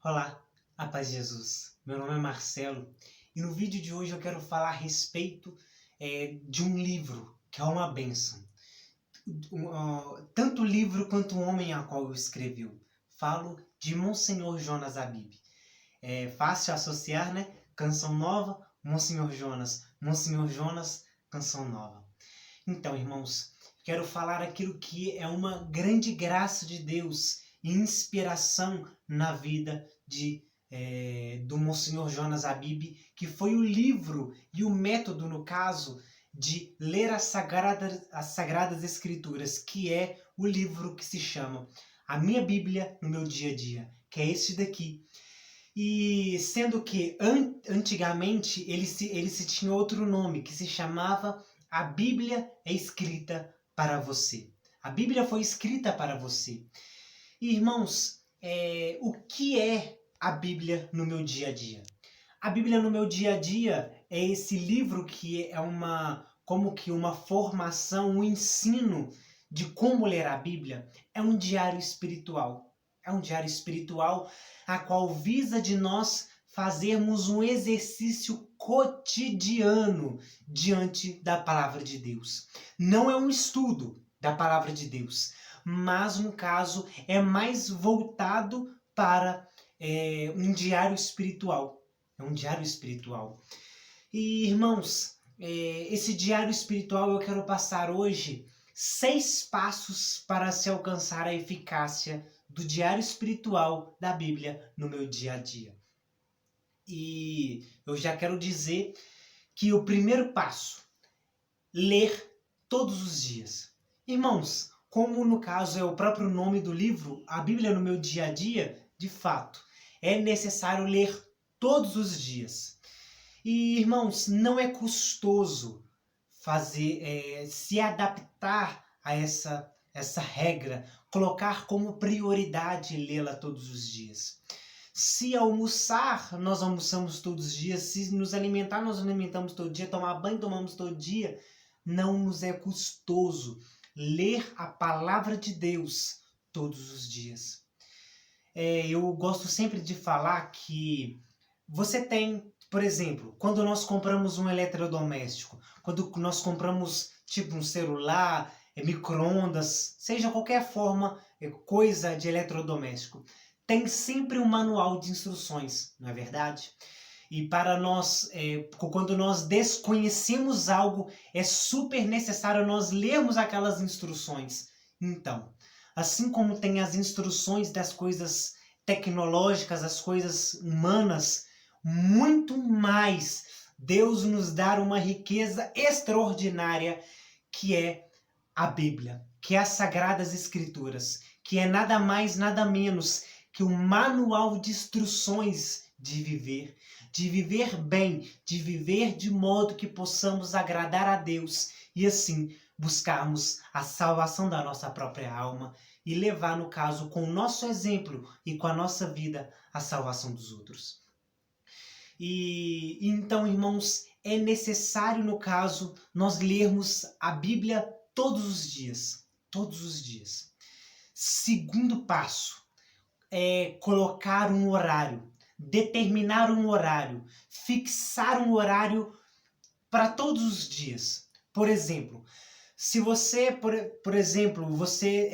Olá, a paz de Jesus. Meu nome é Marcelo e no vídeo de hoje eu quero falar a respeito de um livro que é uma bênção. Tanto o livro quanto o homem a qual eu escreveu. Falo de Monsenhor Jonas Abib. É fácil associar, né? Canção nova, Monsenhor Jonas, canção nova. Então, irmãos, quero falar aquilo que é uma grande graça de Deus e inspiração na vida do Monsenhor Jonas Abib, que foi o livro e o método, no caso, de ler as Sagradas Escrituras, que é o livro que se chama A Minha Bíblia no Meu Dia a Dia, que é este daqui. E sendo que antigamente ele se tinha outro nome, que se chamava A Bíblia é Escrita para Você. A Bíblia foi escrita para você. E, irmãos, o que é a Bíblia no meu dia a dia? A Bíblia no meu dia a dia é esse livro que é como que uma formação, um ensino de como ler a Bíblia. É um diário espiritual. É um diário espiritual a qual visa de nós fazermos um exercício cotidiano diante da palavra de Deus. Não é um estudo da palavra de Deus, mas no caso é mais voltado para um diário espiritual. É um diário espiritual. E, irmãos, esse diário espiritual eu quero passar hoje 6 passos para se alcançar a eficácia do diário espiritual da Bíblia no meu dia a dia. E eu já quero dizer que o primeiro passo, ler todos os dias. Irmãos, como no caso é o próprio nome do livro, a Bíblia no meu dia a dia, de fato, é necessário ler todos os dias. E, irmãos, não é custoso se adaptar a essa regra, colocar como prioridade lê-la todos os dias. Se almoçar, nós almoçamos todos os dias. Se nos alimentar, nós alimentamos todo dia. Tomar banho, tomamos todo dia. Não nos é custoso ler a palavra de Deus todos os dias. Eu gosto sempre de falar que você tem, por exemplo, quando nós compramos um eletrodoméstico, quando nós compramos tipo um celular, micro-ondas, seja qualquer forma, coisa de eletrodoméstico, tem sempre um manual de instruções, não é verdade? E para nós, quando nós desconhecemos algo, é super necessário nós lermos aquelas instruções. Então, assim como tem as instruções das coisas tecnológicas, as coisas humanas, muito mais Deus nos dá uma riqueza extraordinária que é a Bíblia, que é as Sagradas Escrituras, que é nada mais, nada menos que um manual de instruções de viver bem, de viver de modo que possamos agradar a Deus e assim buscarmos a salvação da nossa própria alma e levar, no caso, com o nosso exemplo e com a nossa vida, a salvação dos outros. E então, irmãos, é necessário, no caso, nós lermos a Bíblia todos os dias. Todos os dias. Segundo passo é colocar um horário, determinar um horário, fixar um horário para todos os dias. Por exemplo, se você, por exemplo, você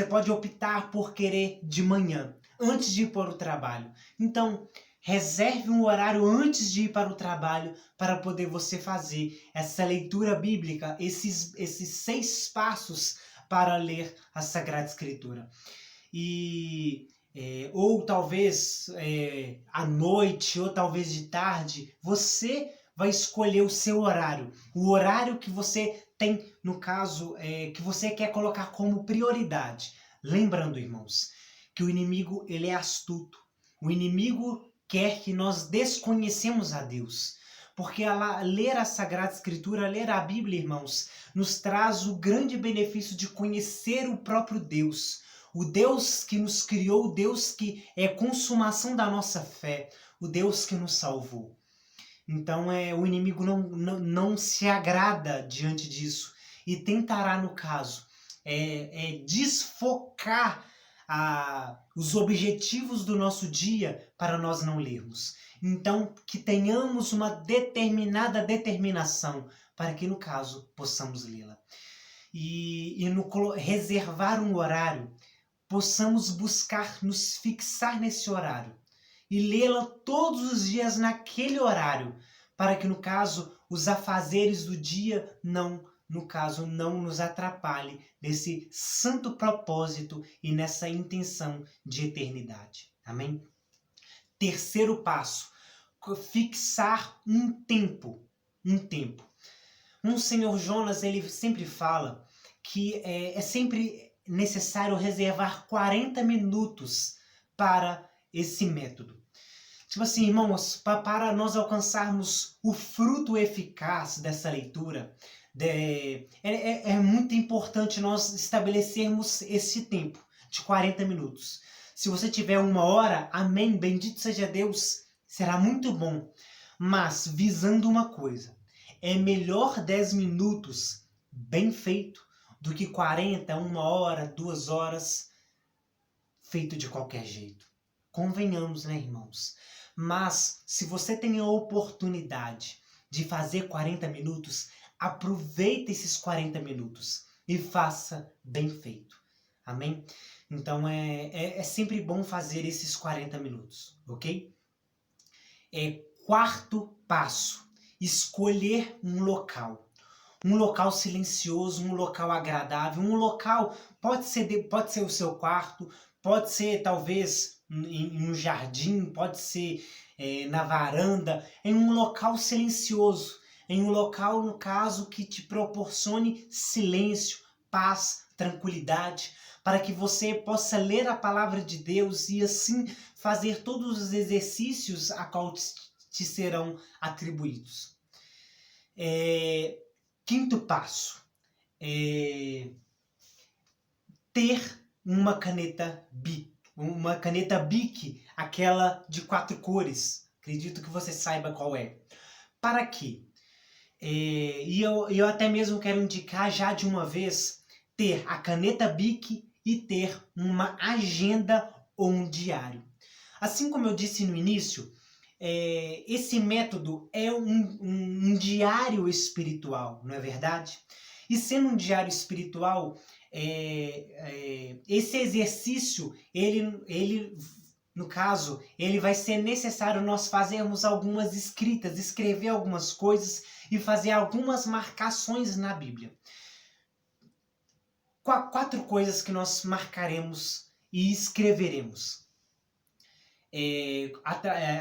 pode optar por querer de manhã, antes de ir para o trabalho. Então, reserve um horário antes de ir para o trabalho para poder você fazer essa leitura bíblica, esses 6 passos para ler a Sagrada Escritura. Ou talvez à noite, ou talvez de tarde, você vai escolher o seu horário. O horário que você tem, no caso, que você quer colocar como prioridade. Lembrando, irmãos, que o inimigo ele é astuto. O inimigo quer que nós desconhecemos a Deus. Porque ler a Sagrada Escritura, ler a Bíblia, irmãos, nos traz o grande benefício de conhecer o próprio Deus. O Deus que nos criou, o Deus que é consumação da nossa fé, o Deus que nos salvou. Então o inimigo não se agrada diante disso e tentará, no caso, desfocar os objetivos do nosso dia para nós não lermos. Então, que tenhamos uma determinada determinação para que, no caso, possamos lê-la. E reservar um horário, possamos buscar nos fixar nesse horário e lê-la todos os dias naquele horário, para que, no caso, os afazeres do dia não nos atrapalhe nesse santo propósito e nessa intenção de eternidade. Amém? Terceiro passo, fixar um tempo. Senhor Jonas, ele sempre fala que é sempre necessário reservar 40 minutos para esse método. Tipo assim, irmãos, para nós alcançarmos o fruto eficaz dessa leitura, é muito importante nós estabelecermos esse tempo de 40 minutos. Se você tiver 1 hora, amém, bendito seja Deus, será muito bom. Mas visando uma coisa, é melhor 10 minutos bem feito do que 40, 1 hora, 2 horas feito de qualquer jeito. Convenhamos, né, irmãos? Mas se você tem a oportunidade de fazer 40 minutos, aproveite esses 40 minutos e faça bem feito. Amém? Então é sempre bom fazer esses 40 minutos, ok? Quarto passo, escolher um local. Um local silencioso, um local agradável, um local, pode ser o seu quarto, pode ser talvez em um jardim, pode ser na varanda, em um local silencioso, em um local, no caso, que te proporcione silêncio, paz, tranquilidade, para que você possa ler a palavra de Deus e assim fazer todos os exercícios a qual te serão atribuídos. Quinto passo, ter uma caneta Bic, aquela de 4 cores. Acredito que você saiba qual é. Para quê? E eu até mesmo quero indicar já de uma vez ter a caneta Bic e ter uma agenda ou um diário. Assim como eu disse no início, esse método é um diário espiritual, não é verdade? E sendo um diário espiritual, esse exercício, no caso, ele vai ser necessário nós fazermos algumas escritas, escrever algumas coisas e fazer algumas marcações na Bíblia. 4 coisas que nós marcaremos e escreveremos.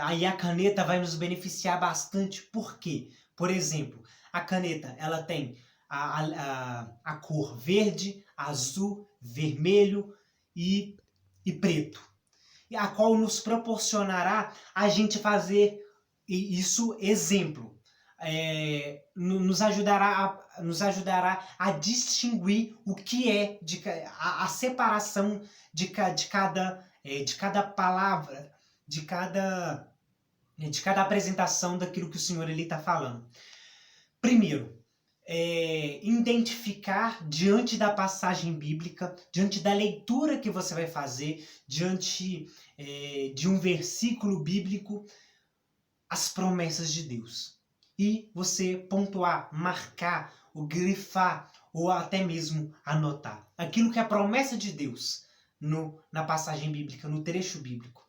Aí a caneta vai nos beneficiar bastante. Por quê? Por exemplo, a caneta ela tem a cor verde, azul, vermelho e preto, a qual nos proporcionará a gente fazer isso exemplo. Nos ajudará a distinguir o que é a separação de cada palavra, de cada apresentação daquilo que o Senhor está falando. Primeiro, identificar diante da passagem bíblica, diante da leitura que você vai fazer, diante de um versículo bíblico, as promessas de Deus. E você pontuar, marcar, ou grifar, ou até mesmo anotar aquilo que é a promessa de Deus na passagem bíblica, no trecho bíblico.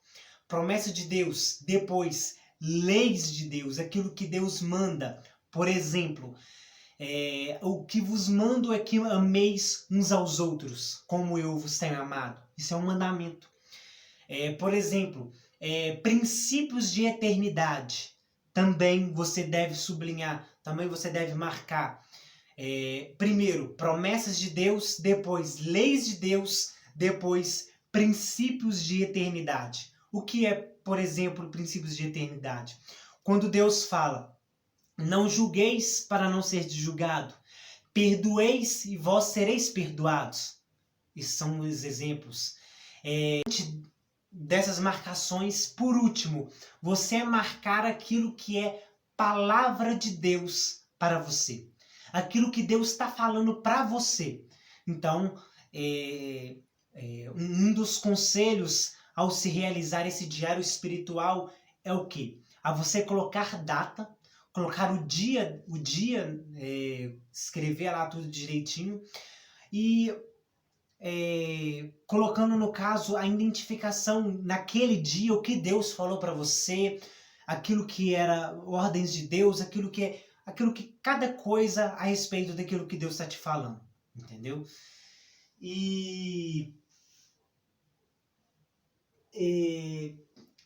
Promessa de Deus, depois leis de Deus, aquilo que Deus manda. Por exemplo, o que vos mando é que ameis uns aos outros, como eu vos tenho amado. Isso é um mandamento. Por exemplo, princípios de eternidade. Também você deve sublinhar, também você deve marcar. Primeiro, promessas de Deus, depois leis de Deus, depois princípios de eternidade. O que é, por exemplo, princípios de eternidade? Quando Deus fala, não julgueis para não ser julgado, perdoeis e vós sereis perdoados. Esses são os exemplos. Dessas marcações, por último, você marcar aquilo que é palavra de Deus para você. Aquilo que Deus está falando para você. Então, um dos conselhos ao se realizar esse diário espiritual é o quê? A você colocar data, colocar o dia, escrever lá tudo direitinho e colocando no caso a identificação naquele dia, o que Deus falou para você, aquilo que era ordens de Deus, aquilo que cada coisa a respeito daquilo que Deus está te falando, entendeu? E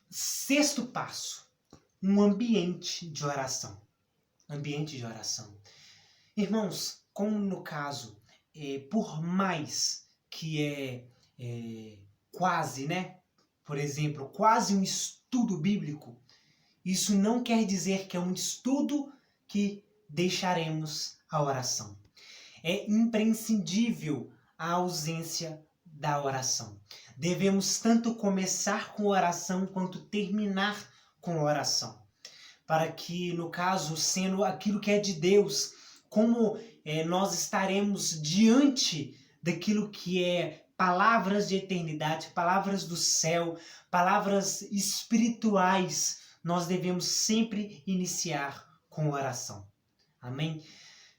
sexto passo, um ambiente de oração. Ambiente de oração. Irmãos, como no caso, por mais que quase, né? Por exemplo, quase um estudo bíblico, isso não quer dizer que é um estudo que deixaremos a oração. É imprescindível a ausência da oração. Devemos tanto começar com oração quanto terminar com oração. Para que, no caso, sendo aquilo que é de Deus, como nós estaremos diante daquilo que é palavras de eternidade, palavras do céu, palavras espirituais, nós devemos sempre iniciar com oração. Amém?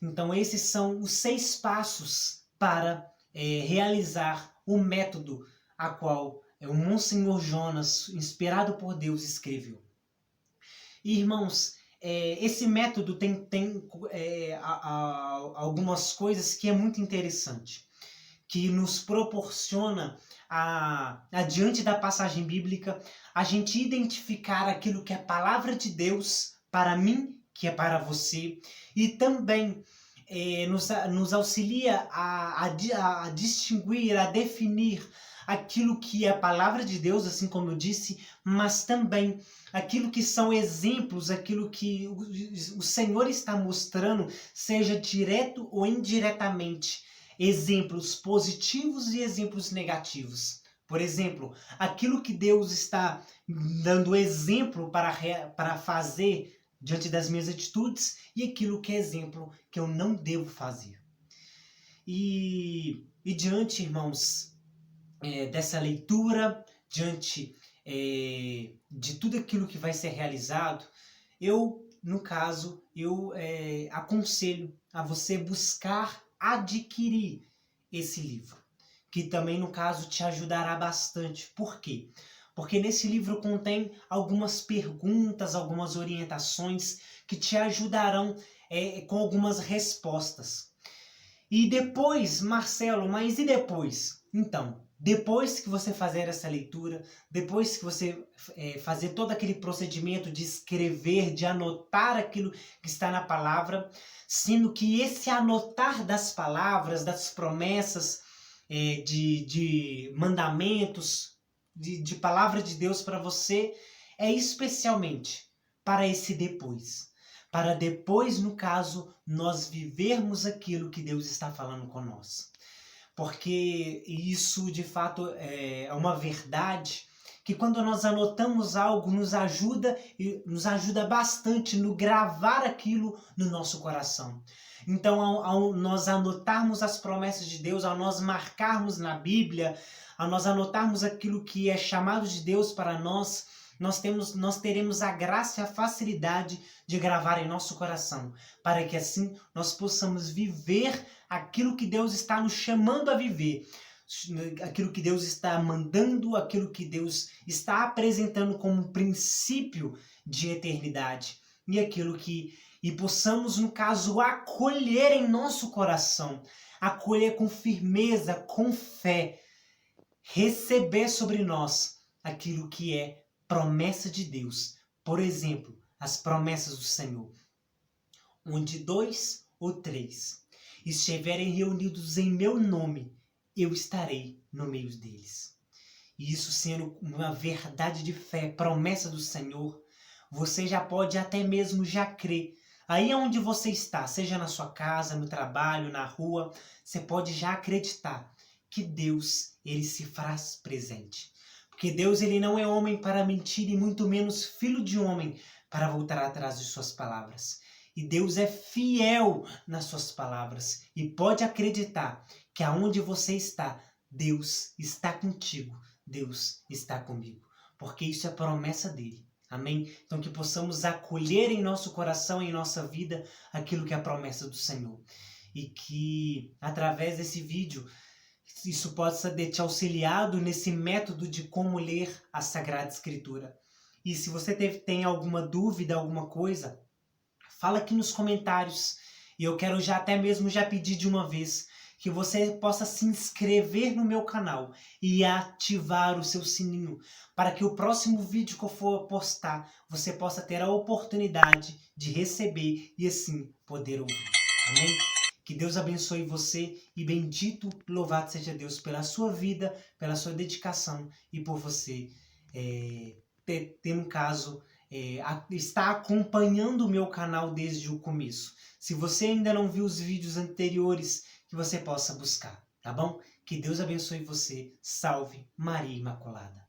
Então, esses são os 6 passos para realizar o método a qual o Monsenhor Jonas, inspirado por Deus, escreveu. E, irmãos, esse método tem algumas coisas que é muito interessante, que nos proporciona, diante da passagem bíblica, a gente identificar aquilo que é palavra de Deus para mim, que é para você, e também nos auxilia a distinguir, a definir aquilo que é a palavra de Deus, assim como eu disse, mas também aquilo que são exemplos, aquilo que o Senhor está mostrando, seja direto ou indiretamente, exemplos positivos e exemplos negativos. Por exemplo, aquilo que Deus está dando exemplo para fazer diante das minhas atitudes e aquilo que é exemplo que eu não devo fazer. E diante, irmãos, dessa leitura, diante de tudo aquilo que vai ser realizado, no caso, aconselho a você buscar adquirir esse livro, que também, no caso, te ajudará bastante. Por quê? Porque nesse livro contém algumas perguntas, algumas orientações que te ajudarão com algumas respostas. E depois, Marcelo, mas e depois? Então, depois que você fazer essa leitura, depois que você fazer todo aquele procedimento de escrever, de anotar aquilo que está na palavra, sendo que esse anotar das palavras, das promessas, de mandamentos, de palavra de Deus para você, é especialmente para esse depois. Para depois, no caso, nós vivermos aquilo que Deus está falando conosco. Porque isso, de fato, é uma verdade que quando nós anotamos algo, nos ajuda bastante no gravar aquilo no nosso coração. Então, ao nós anotarmos as promessas de Deus, ao nós marcarmos na Bíblia, ao nós anotarmos aquilo que é chamado de Deus para nós teremos a graça e a facilidade de gravar em nosso coração, para que assim nós possamos viver aquilo que Deus está nos chamando a viver, aquilo que Deus está mandando, aquilo que Deus está apresentando como princípio de eternidade, e possamos, no caso, acolher em nosso coração, acolher com firmeza, com fé, receber sobre nós aquilo que é promessa de Deus. Por exemplo, as promessas do Senhor. Onde 2 ou 3 estiverem reunidos em meu nome, eu estarei no meio deles. E isso sendo uma verdade de fé, promessa do Senhor, você já pode até mesmo já crer. Aí onde você está, seja na sua casa, no trabalho, na rua, você pode já acreditar que Deus, ele se faz presente. Porque Deus, ele não é homem para mentir e muito menos filho de homem para voltar atrás de suas palavras. E Deus é fiel nas suas palavras. E pode acreditar que aonde você está, Deus está contigo, Deus está comigo, porque isso é promessa dele. Amém? Então que possamos acolher em nosso coração, em nossa vida, aquilo que é a promessa do Senhor. E que através desse vídeo isso possa ter te auxiliado nesse método de como ler a Sagrada Escritura. E se você tem alguma dúvida, alguma coisa, fala aqui nos comentários. E eu quero até mesmo pedir de uma vez que você possa se inscrever no meu canal e ativar o seu sininho, para que o próximo vídeo que eu for postar, você possa ter a oportunidade de receber e assim poder ouvir. Amém? Que Deus abençoe você e bendito, louvado seja Deus pela sua vida, pela sua dedicação e por você está acompanhando o meu canal desde o começo. Se você ainda não viu os vídeos anteriores, que você possa buscar, tá bom? Que Deus abençoe você. Salve Maria Imaculada.